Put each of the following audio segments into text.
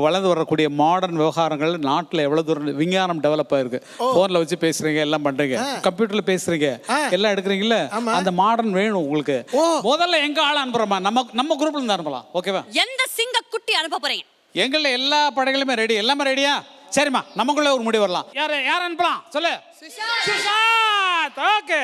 வளர்ந்து வரக்கூடிய மாடர்ன் விவகாரங்கள் நாட்டில் எவ்வளவு தூரம் விஞ்ஞானம் டெவலப் ஆயிருக்கு. போன்ல வச்சு பேசுறீங்க, எல்லாம் பண்றீங்க, கம்ப்யூட்டர்ல பேசுறீங்க, எல்லாம் எடுக்கிறீங்கல்ல. அந்த மாடர்ன் வேணும் உங்களுக்கு. முதல்ல எங்க ஆள் அனுப்புறோமா? நம்ம குரூப்ல இருந்து அனுப்பலாம். ஓகேவா? எந்த சிங்க குட்டி அனுப்ப போறீங்க? எங்கள எல்லா படைகளுமே ரெடி. எல்லாமே ரெடியா? சரிம்மா, நமக்குள்ள ஒரு முடிவு வரலாம். யார் அனுப்பலாம் சொல்லு? சுஷாந்த். ஓகே.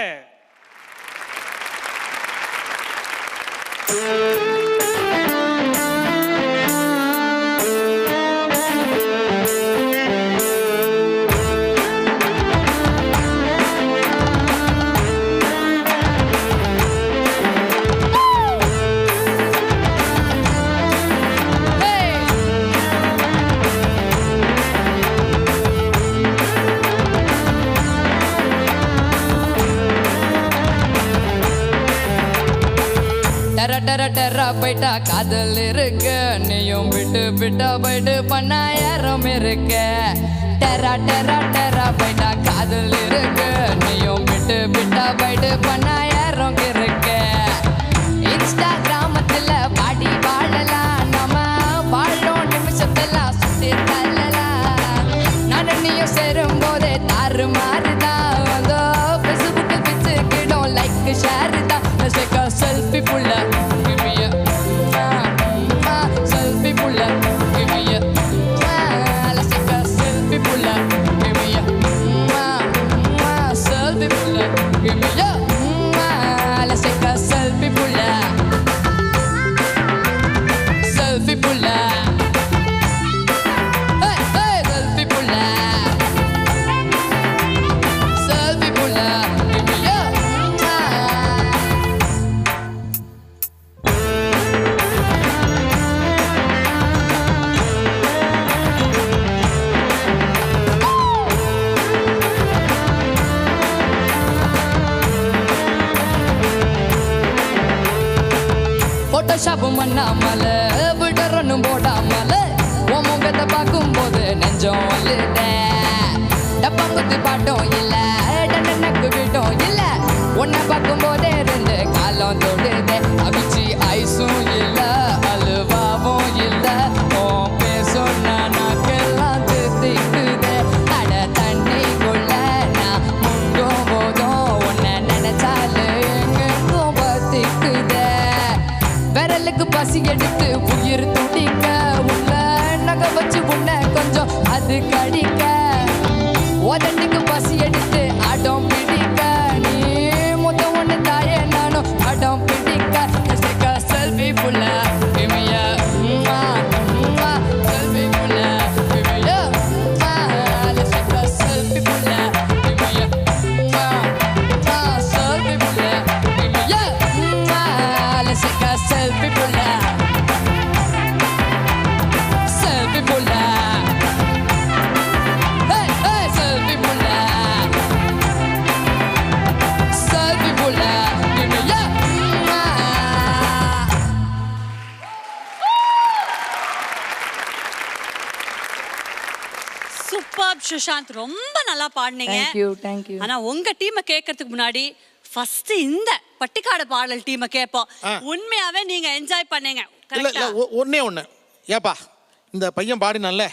டெரா போயிட்டா காதல் இருக்கு, நீயும் விட்டு விட்டா போயிட்டு பண்ணா யாரும் இருக்கு. டெரா போயிட்டா காதல் இருக்கு, நீயும் விட்டு விட்டா போயிட்டு பண்ணா யாரும் இருக்கு. இன்ஸ்டாகிராமத்துல பாடி வாழலாம், நம்ம வாழும் நிமிஷத்தெல்லாம் சுத்தி தள்ளலாம். நான் நீயும் சேரும் போதே தாறு மாறுதான், அதோ ஃபேஸ்புக் வச்சுக்கிடும் லைக் ஷேர் தான். செல்ஃபி புள்ள போட்டோஷாப்பும் பண்ணாமல விடறனும் போடாமல உன் முகத்தை பார்க்கும் போது நெஞ்சம் டப்பா குத்து பாட்டும் இல்ல, டன்னக்கு வீட்டும் இல்ல. உன்னை பார்க்கும் போதே ரெண்டு காலம் தொடுதே. அவிச்சி ஐஸும் இல்ல, அலுவாவும் இல்ல, உன் பேசும் நாக்கெல்லாம் திக்குதே. அட தண்ணிக்குள்ள நான் முங்கும் போதும் உன்னை நினைச்சாலே எங்கும் பத்திக்குதே. விரலுக்கு பசி எடுத்து உயிர் துடிக்க, உள்ள நகை வச்சு உன்னை கொஞ்சம் அது கடிக்க. உதட்டுக்கு பசி எடுத்து அடம் பிடிக்க, நீ மொத்தம் ஒன்று தாயே நானும் அடம் பிடிக்க. செல்ஃபி புள்ள கிமியா செல்ஃபி புள்ள கிமியா செல்ஃபி புள்ள கிமியா செல்ஃபி புள்ள கிமியா செல்ஃபி புள்ள செல்ஃபி புள்ள செல்ஃபி புள்ள செல்ஃபி புள்ள கிமியா. சூப்பர் சுஷாந்த், ரொம்ப நல்லா பாடுனீங்க. Thank you. ஆனா உங்க டீமை கேட்கறதுக்கு முன்னாடி ஃபர்ஸ்ட் இந்த பட்டிக்காடு பாடல் டீமை கேட்போம். உண்மையாவே நீங்க என்ஜாய் பண்ணீங்க? இல்ல ஒண்ணே ஒண்ணு. ஏப்பா இந்த பையன் பாடினால